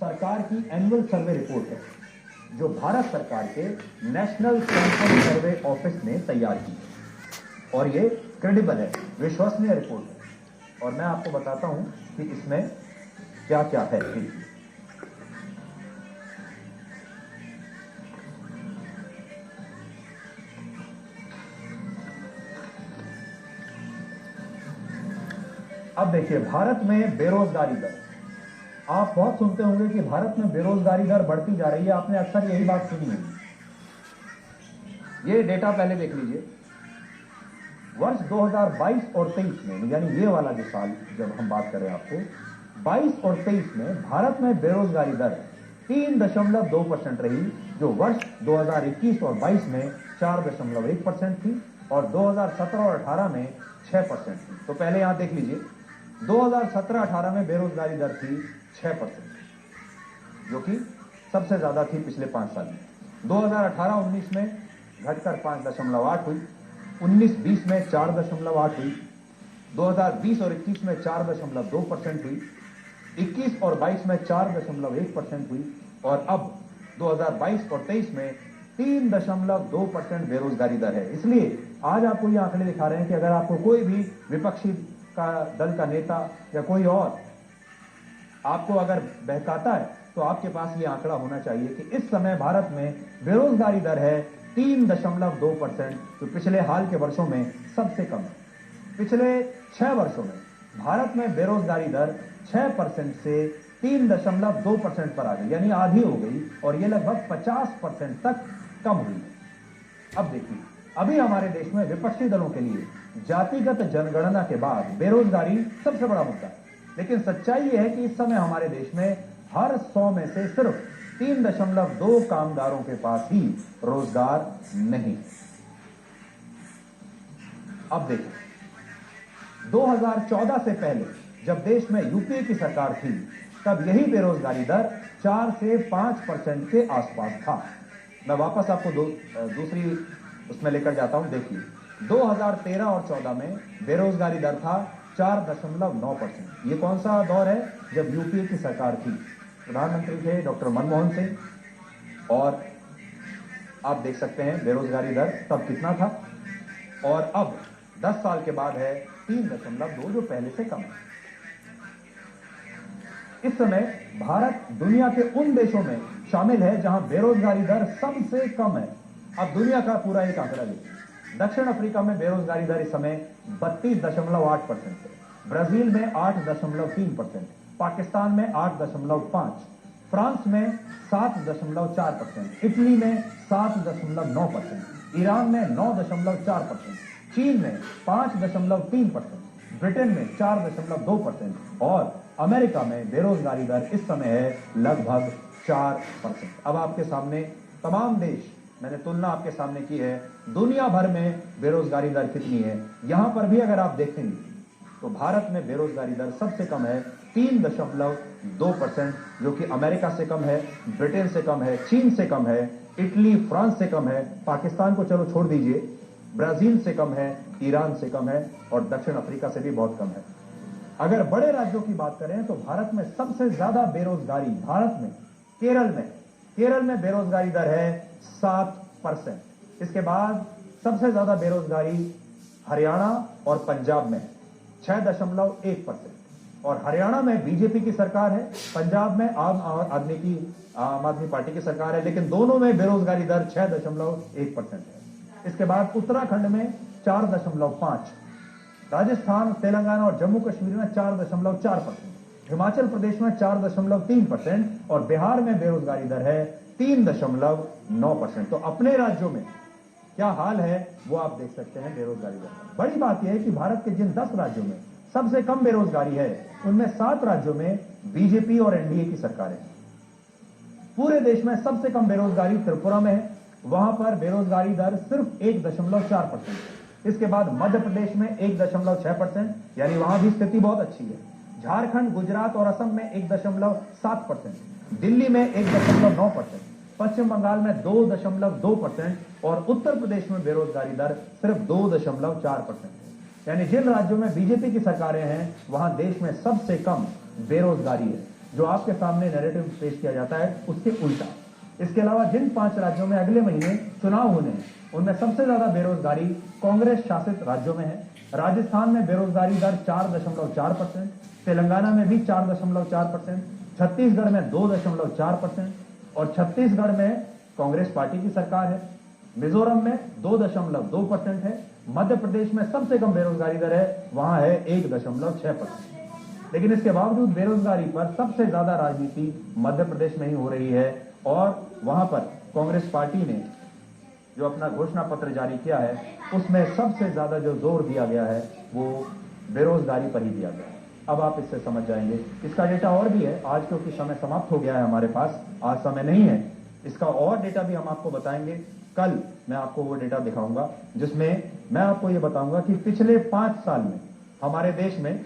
सरकार की annual survey report है जो भारत सरकार के नेशनल सैंपल सर्वे ऑफिस ने तैयार की है और ये क्रेडिबल है, विश्वसनीय रिपोर्ट है। और मैं आपको बताता हूं कि इसमें क्या क्या है। अब देखिए, भारत में बेरोजगारी दर, आप बहुत सुनते होंगे कि भारत में बेरोजगारी दर बढ़ती जा रही है। आपने अक्सर यही बात सुनी होगी। ये डेटा पहले देख लीजिए। वर्ष 2022 और 23 में, यानी ये वाला जो साल जब हम बात कर रहे हैं आपको, 22 और 23 में भारत में बेरोजगारी दर 3.2% रही, जो वर्ष 2021 और 22 में 4.1% थी और 2017 और 18 में 6% थी। तो पहले यहां देख लीजिए, 2017-18 में बेरोजगारी दर थी 6%, जो कि सबसे ज्यादा थी पिछले 5 साल में। 2018-19 में घटकर 5.8 हुई, 19-20 में 4.8 हुई, 2020 और 21 में 4.2% हुई, 21 और 22 में 4.1% हुई और अब 2022 और 23 में 3.2% बेरोजगारी दर है। इसलिए आज आपको ये आंकड़े दिखा रहे हैं कि अगर आपको कोई भी विपक्षी का दल का नेता या कोई और आपको अगर बहकाता है तो आपके पास ये आंकड़ा होना चाहिए कि इस समय भारत में बेरोजगारी दर है 3.2%, जो पिछले हाल के वर्षों में सबसे कम है। पिछले 6 वर्षों में भारत में बेरोजगारी दर 6% से 3.2% पर आ गई, यानी आधी हो गई और ये लगभग 50% तक कम हुई। अब देखिए, अभी हमारे देश में विपक्षी दलों के लिए जातिगत जनगणना के बाद बेरोजगारी सबसे बड़ा मुद्दा है, लेकिन सच्चाई यह है कि इस समय हमारे देश में हर 100 में से सिर्फ 3.2 कामगारों के पास ही रोजगार नहीं। अब देखिए, 2014 से पहले जब देश में यूपीए की सरकार थी, तब यही बेरोजगारी दर 4 से 5% के आसपास था। मैं वापस आपको दूसरी उसमें लेकर जाता हूं। देखिए, 2013 और 14 में बेरोजगारी दर था 4.9%। ये कौन सा दौर है? जब यूपीए की सरकार थी, प्रधानमंत्री थे डॉक्टर मनमोहन सिंह, और आप देख सकते हैं बेरोजगारी दर तब कितना था और अब 10 साल के बाद है 3.2, जो पहले से कम है। इस समय भारत दुनिया के उन देशों में शामिल है जहां बेरोजगारी दर सबसे कम है। अब दुनिया का पूरा एक आंकड़ा देखिए। दक्षिण अफ्रीका में बेरोजगारी दर इस समय 32.8% है, ब्राजील में 8.3%, पाकिस्तान में 8.5%, फ्रांस में 7.4%, इटली में 7.9%, ईरान में 9.4%, चीन में 5.3%, ब्रिटेन में 4.2% और अमेरिका में बेरोजगारी दर इस समय है लगभग 4%। अब आपके सामने तमाम देश, मैंने तुलना आपके सामने की है, दुनिया भर में बेरोजगारी दर कितनी है। यहां पर भी अगर आप देखेंगे तो भारत में बेरोजगारी दर सबसे कम है 3.2%, जो कि अमेरिका से कम है, ब्रिटेन से कम है, चीन से कम है, इटली फ्रांस से कम है, पाकिस्तान को चलो छोड़ दीजिए, ब्राजील से कम है, ईरान से कम है और दक्षिण अफ्रीका से भी बहुत कम है। अगर बड़े राज्यों की बात करें तो भारत में सबसे ज्यादा बेरोजगारी भारत में केरल में बेरोजगारी दर है 7%। इसके बाद सबसे ज्यादा बेरोजगारी हरियाणा और पंजाब में 6.1%। और हरियाणा में बीजेपी की सरकार है, पंजाब में आम आदमी पार्टी की सरकार है, लेकिन दोनों में बेरोजगारी दर 6.1% है। इसके बाद उत्तराखंड में 4.5%, राजस्थान, तेलंगाना और जम्मू कश्मीर में 4.4%, हिमाचल प्रदेश में 4.3% और बिहार में बेरोजगारी दर है 3.9%। तो अपने राज्यों में क्या हाल है वो आप देख सकते हैं बेरोजगारी दर। बड़ी बात यह है कि भारत के जिन 10 राज्यों में सबसे कम बेरोजगारी है, उनमें 7 राज्यों में बीजेपी और एनडीए की सरकार है। पूरे देश में सबसे कम बेरोजगारी त्रिपुरा में है, वहां पर बेरोजगारी दर सिर्फ 1.4% है। इसके बाद मध्य प्रदेश में 1.6%, यानी वहां भी स्थिति बहुत अच्छी है। झारखंड, गुजरात और असम में 1.7%, दिल्ली में 1.9%, पश्चिम बंगाल में 2.2% और उत्तर प्रदेश में बेरोजगारी दर सिर्फ 2.4% है। यानी जिन राज्यों में बीजेपी की सरकारें हैं वहां देश में सबसे कम बेरोजगारी है। जो आपके सामने नैरेटिव पेश किया जाता है उसके उल्टा। इसके अलावा जिन 5 राज्यों में अगले महीने चुनाव होने हैं उनमें सबसे ज्यादा बेरोजगारी कांग्रेस शासित राज्यों में है। राजस्थान में बेरोजगारी दर 4.4%, तेलंगाना में भी 4.4%, छत्तीसगढ़ में 2.4% और छत्तीसगढ़ में कांग्रेस पार्टी की सरकार है। मिजोरम में 2.2% है। मध्य प्रदेश में सबसे कम बेरोजगारी दर है, वहां है 1.6%। लेकिन इसके बावजूद बेरोजगारी पर सबसे ज्यादा राजनीति मध्य प्रदेश में ही हो रही है और वहां पर कांग्रेस पार्टी ने जो अपना घोषणा पत्र जारी किया है उसमें सबसे ज्यादा जो जोर दिया गया है वो बेरोजगारी पर ही दिया गया है। अब आप इससे समझ जाएंगे। इसका डेटा और भी है, आज क्योंकि समय समाप्त हो गया है हमारे पास, आज समय नहीं है। इसका और डेटा भी हम आपको बताएंगे। कल मैं आपको वो डेटा दिखाऊंगा जिसमें मैं आपको ये बताऊंगा कि पिछले 5 साल में हमारे देश में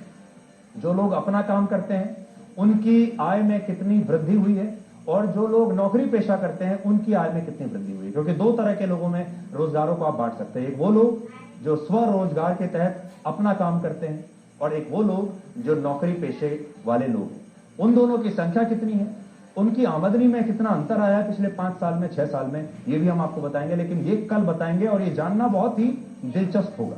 जो लोग अपना काम करते हैं उनकी आय में कितनी वृद्धि हुई है और जो लोग नौकरी पेशा करते हैं उनकी आय में कितनी वृद्धि हुई है। क्योंकि 2 तरह के लोगों में रोजगारों को आप बांट सकते हैं। एक वो लोग जो स्वरोजगार के तहत अपना काम करते हैं और एक वो लोग जो नौकरी पेशे वाले लोग हैं। उन दोनों की संख्या कितनी है, उनकी आमदनी में कितना अंतर आया है पिछले 5 साल में, 6 साल में, ये भी हम आपको बताएंगे। लेकिन ये कल बताएंगे और ये जानना बहुत ही दिलचस्प होगा।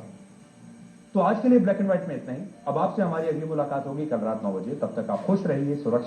तो आज के लिए ब्लैक एंड व्हाइट में इतना ही। अब आपसे हमारी अगली मुलाकात होगी कल रात 9 बजे। तब तक आप खुश रहिए, सुरक्षित